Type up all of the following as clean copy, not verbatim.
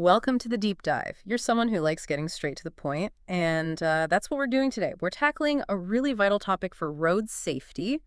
Welcome to the deep dive. You're someone who likes getting straight to the point, and that's what we're doing today. We're tackling a really vital topic for road safety: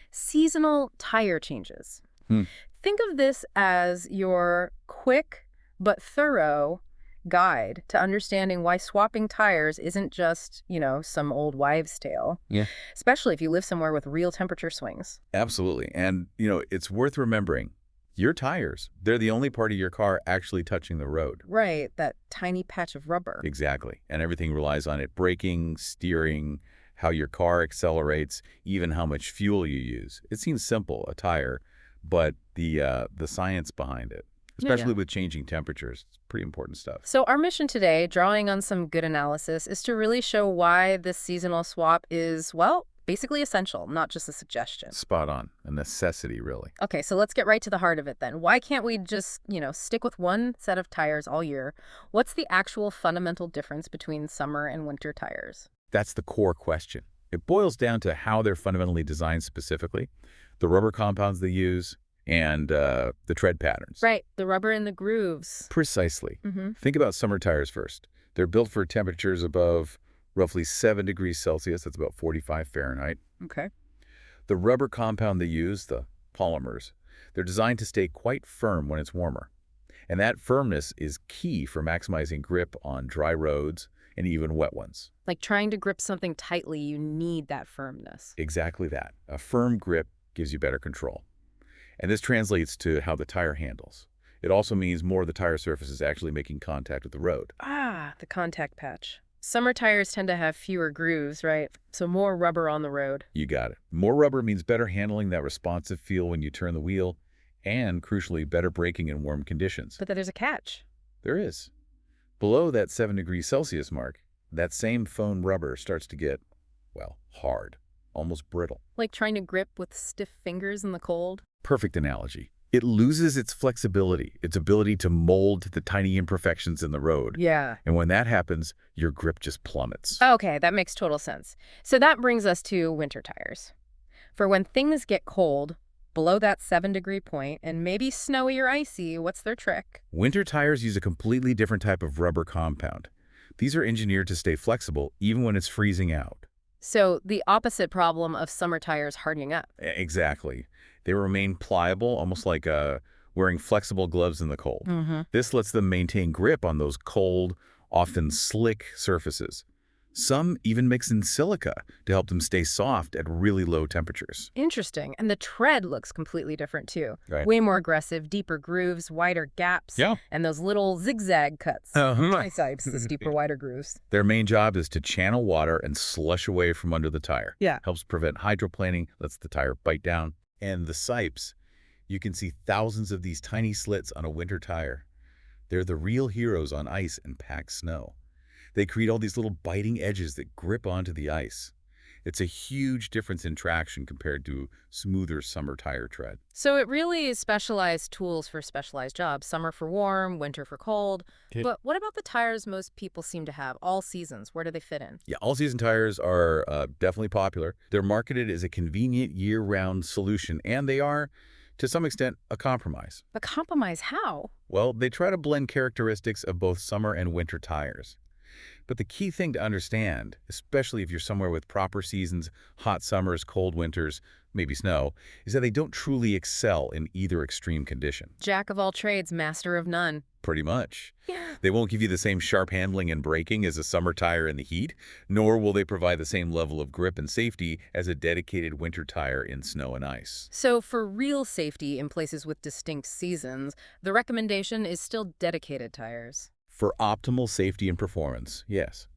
seasonal tire changes. Hmm. Think of this as your quick but thorough guide to understanding why swapping tires isn't just, some old wives' tale, Yeah, especially if you live somewhere with real temperature swings. absolutely. And, it's worth remembering your tires, they're the only part of your car actually touching the road. Right, that tiny patch of rubber. Exactly. And everything relies on it braking, steering, how your car accelerates, even how much fuel you use. It seems simple, a tire, but the science behind it, especially with changing temperatures, it's pretty important stuff. So our mission today, drawing on some good analysis, is to really show why this seasonal swap is, well, basically essential, not just a suggestion. Spot on. A necessity, really. Okay, so let's get right to the heart of it then. Why can't we just, stick with one set of tires all year? What's the actual fundamental difference between summer and winter tires? That's the core question. It boils down to how they're fundamentally designed specifically, the rubber compounds they use, and the tread patterns. Right, the rubber in the grooves. Precisely. Mm-hmm. Think about summer tires first. They're built for temperatures above roughly 7 degrees Celsius. That's about 45 Fahrenheit. Okay. The rubber compound they use, the polymers, they're designed to stay quite firm when it's warmer. And that firmness is key for maximizing grip on dry roads and even wet ones. Like trying to grip something tightly, you need that firmness. Exactly that. A firm grip gives you better control. And this translates to how the tire handles. It also means more of the tire surface is actually making contact with the road. Ah, the contact patch. Summer tires tend to have fewer grooves, right? So more rubber on the road. You got it. More rubber means better handling, that responsive feel when you turn the wheel, and crucially, better braking in warm conditions. But there's a catch. There is. Below that 7 degrees Celsius mark, that same foam rubber starts to get, well, hard, almost brittle. Like trying to grip with stiff fingers in the cold. Perfect analogy. It loses its flexibility, its ability to mold to the tiny imperfections in the road. Yeah. And when that happens, your grip just plummets. Okay, that makes total sense. So that brings us to winter tires. For when things get cold, below that 7-degree point, and maybe snowy or icy, what's their trick? Winter tires use a completely different type of rubber compound. These are engineered to stay flexible even when it's freezing out. So the opposite problem of summer tires hardening up. Exactly. They remain pliable, almost like wearing flexible gloves in the cold. Mm-hmm. This lets them maintain grip on those cold, often slick surfaces. Some even mix in silica to help them stay soft at really low temperatures. Interesting. And the tread looks completely different too. Right. Way more aggressive, deeper grooves, wider gaps. Yeah. And those little zigzag cuts. Tricipes, the steeper, wider grooves. Their main job is to channel water and slush away from under the tire. Yeah. Helps prevent hydroplaning, lets the tire bite down. And the sipes, you can see thousands of these tiny slits on a winter tire. They're the real heroes on ice and packed snow. They create all these little biting edges that grip onto the ice. It's a huge difference in traction compared to smoother summer tire tread. So it really is specialized tools for specialized jobs. Summer for warm, winter for cold. Okay. But what about the tires most people seem to have, all seasons? Where do they fit in? Yeah, all-season tires are definitely popular. They're marketed as a convenient year-round solution, and they are, to some extent, a compromise. But compromise how? Well, they try to blend characteristics of both summer and winter tires. But the key thing to understand, especially if you're somewhere with proper seasons, hot summers, cold winters, maybe snow, is that they don't truly excel in either extreme condition. Jack of all trades, master of none. Pretty much. Yeah. They won't give you the same sharp handling and braking as a summer tire in the heat, nor will they provide the same level of grip and safety as a dedicated winter tire in snow and ice. So for real safety in places with distinct seasons, the recommendation is still dedicated tires. For optimal safety and performance, yes.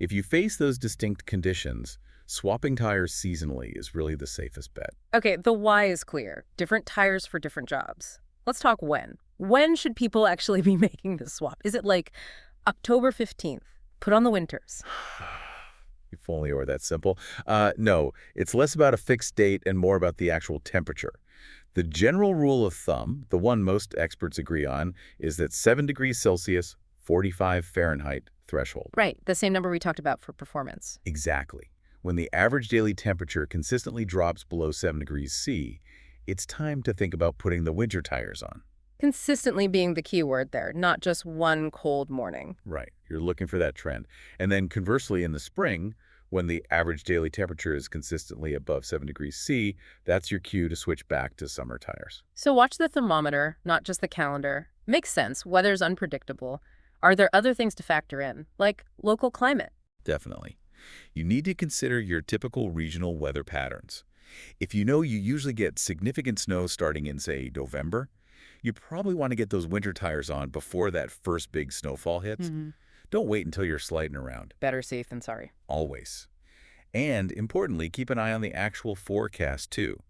If you face those distinct conditions, swapping tires seasonally is really the safest bet. Okay, the why is clear. Different tires for different jobs. Let's talk when. When should people actually be making this swap? Is it like October 15th? Put on the winters. If only it were that simple. No, it's less about a fixed date and more about the actual temperature. The general rule of thumb, the one most experts agree on, is that 7 degrees Celsius, 45 Fahrenheit threshold. Right, the same number we talked about for performance. Exactly. When the average daily temperature consistently drops below 7 degrees C, it's time to think about putting the winter tires on. Consistently being the key word there, not just one cold morning. Right. You're looking for that trend. And then conversely, in the spring, when the average daily temperature is consistently above 7 degrees C, that's your cue to switch back to summer tires. So watch the thermometer, not just the calendar. Makes sense. Weather's unpredictable. Are there other things to factor in, like local climate? Definitely. You need to consider your typical regional weather patterns. If you know you usually get significant snow starting in, say, November, you probably want to get those winter tires on before that first big snowfall hits. Hmm. Don't wait until you're sliding around. Better safe than sorry. Always. And importantly, keep an eye on the actual forecast too.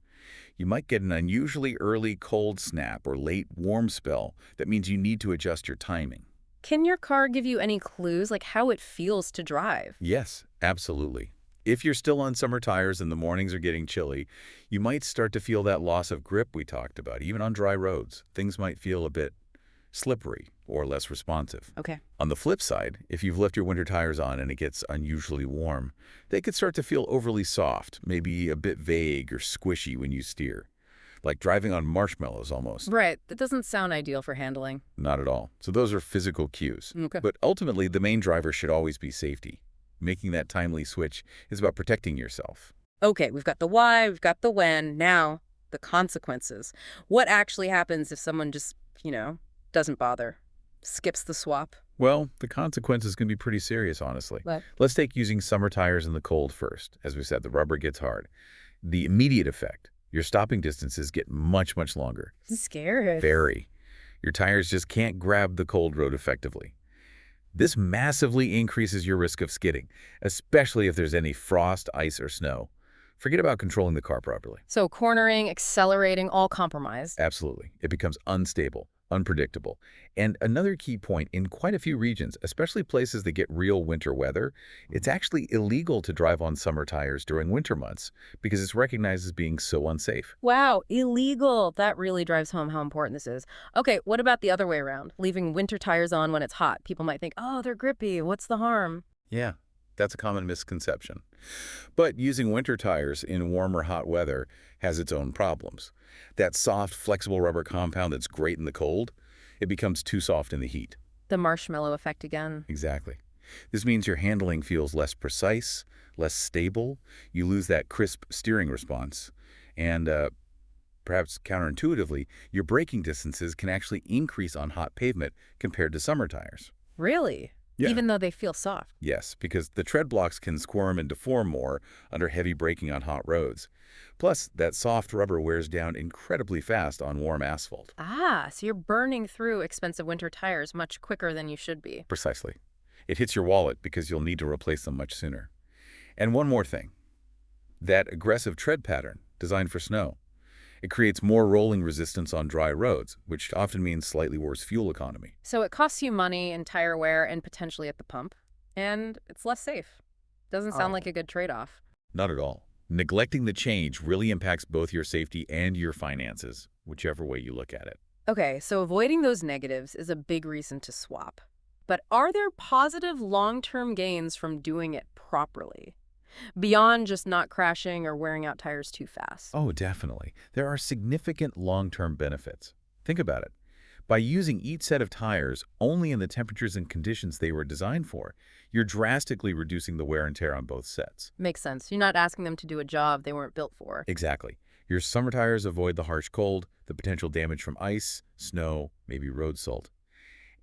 You might get an unusually early cold snap or late warm spell that means you need to adjust your timing. Can your car give you any clues, like how it feels to drive? Yes, absolutely. If you're still on summer tires and the mornings are getting chilly, you might start to feel that loss of grip we talked about. Even on dry roads, things might feel a bit slippery or less responsive. Okay. On the flip side, if you've left your winter tires on and it gets unusually warm, they could start to feel overly soft, maybe a bit vague or squishy when you steer. Like driving on marshmallows almost. Right. That doesn't sound ideal for handling. Not at all. So those are physical cues. Okay. But ultimately, the main driver should always be safety. Making that timely switch is about protecting yourself. Okay, we've got the why, we've got the when, now the consequences. What actually happens if someone just, doesn't bother? Skips the swap? Well, the consequences can be pretty serious, honestly. What? Let's take using summer tires in the cold first. As we said, the rubber gets hard. The immediate effect, your stopping distances get much, much longer. Scary. Very. Your tires just can't grab the cold road effectively. This massively increases your risk of skidding, especially if there's any frost, ice, or snow. Forget about controlling the car properly. So cornering, accelerating, all compromised. Absolutely. It becomes unstable, unpredictable. And another key point, in quite a few regions, especially places that get real winter weather, it's actually illegal to drive on summer tires during winter months because it's recognized as being so unsafe. Wow, illegal. That really drives home how important this is. Okay, what about the other way around? Leaving winter tires on when it's hot. People might think, oh, they're grippy. What's the harm? Yeah, that's a common misconception. But using winter tires in warm or hot weather has its own problems. That soft, flexible rubber compound that's great in the cold, it becomes too soft in the heat. The marshmallow effect again. Exactly. This means your handling feels less precise, less stable. You lose that crisp steering response. And perhaps counterintuitively, your braking distances can actually increase on hot pavement compared to summer tires. Really? Yeah. Even though they feel soft. Yes, because the tread blocks can squirm and deform more under heavy braking on hot roads. Plus, that soft rubber wears down incredibly fast on warm asphalt. Ah, so you're burning through expensive winter tires much quicker than you should be. Precisely. It hits your wallet because you'll need to replace them much sooner. And one more thing. That aggressive tread pattern, designed for snow, it creates more rolling resistance on dry roads, which often means slightly worse fuel economy. So it costs you money in tire wear and potentially at the pump. And it's less safe. Doesn't sound like a good trade-off. Not at all. Neglecting the change really impacts both your safety and your finances, whichever way you look at it. Okay, so avoiding those negatives is a big reason to swap. But are there positive long-term gains from doing it properly? Beyond just not crashing or wearing out tires too fast. Oh, definitely. There are significant long-term benefits. Think about it. By using each set of tires only in the temperatures and conditions they were designed for, you're drastically reducing the wear and tear on both sets. Makes sense. You're not asking them to do a job they weren't built for. Exactly. Your summer tires avoid the harsh cold, the potential damage from ice, snow, maybe road salt.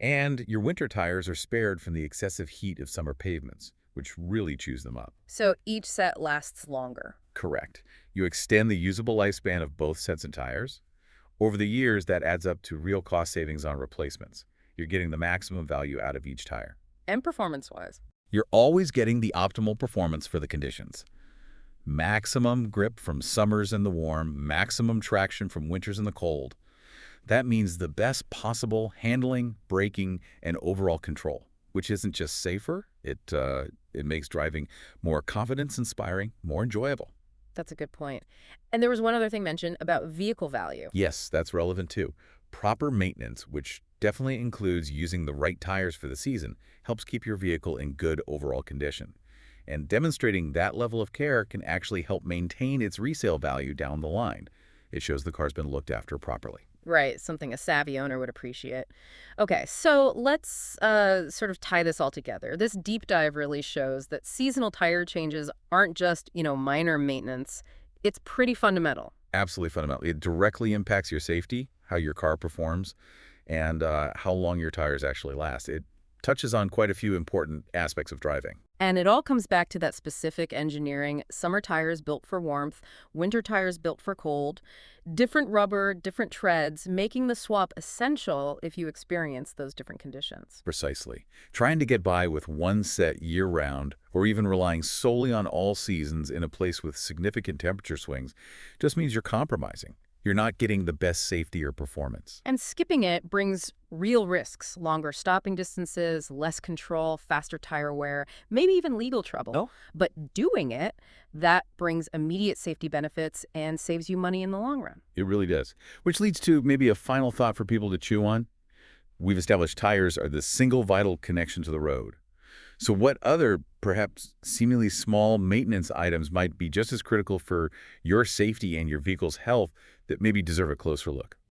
And your winter tires are spared from the excessive heat of summer pavements, which really chews them up. So each set lasts longer. Correct. You extend the usable lifespan of both sets of tires. Over the years, that adds up to real cost savings on replacements. You're getting the maximum value out of each tire. And performance-wise. You're always getting the optimal performance for the conditions. Maximum grip from summers in the warm, maximum traction from winters in the cold. That means the best possible handling, braking, and overall control, which isn't just safer, it makes driving more confidence-inspiring, more enjoyable. That's a good point. And there was one other thing mentioned about vehicle value. Yes, that's relevant too. Proper maintenance, which definitely includes using the right tires for the season, helps keep your vehicle in good overall condition. And demonstrating that level of care can actually help maintain its resale value down the line. It shows the car's been looked after properly. Right, something a savvy owner would appreciate. Okay, so let's sort of tie this all together. This deep dive really shows that seasonal tire changes aren't just, minor maintenance. It's pretty fundamental. Absolutely fundamental. It directly impacts your safety, how your car performs, and how long your tires actually last. It touches on quite a few important aspects of driving. And it all comes back to that specific engineering: summer tires built for warmth, winter tires built for cold, different rubber, different treads, making the swap essential if you experience those different conditions. Precisely. Trying to get by with one set year-round, or even relying solely on all seasons in a place with significant temperature swings, just means you're compromising. You're not getting the best safety or performance. And skipping it brings real risks: longer stopping distances, less control, faster tire wear, maybe even legal trouble. Oh, But doing it, that brings immediate safety benefits and saves you money in the long run. it really does. Which leads to maybe a final thought for people to chew on. We've established tires are the single vital connection to the road. So what other, perhaps seemingly small maintenance items might be just as critical for your safety and your vehicle's health that maybe deserve a closer look?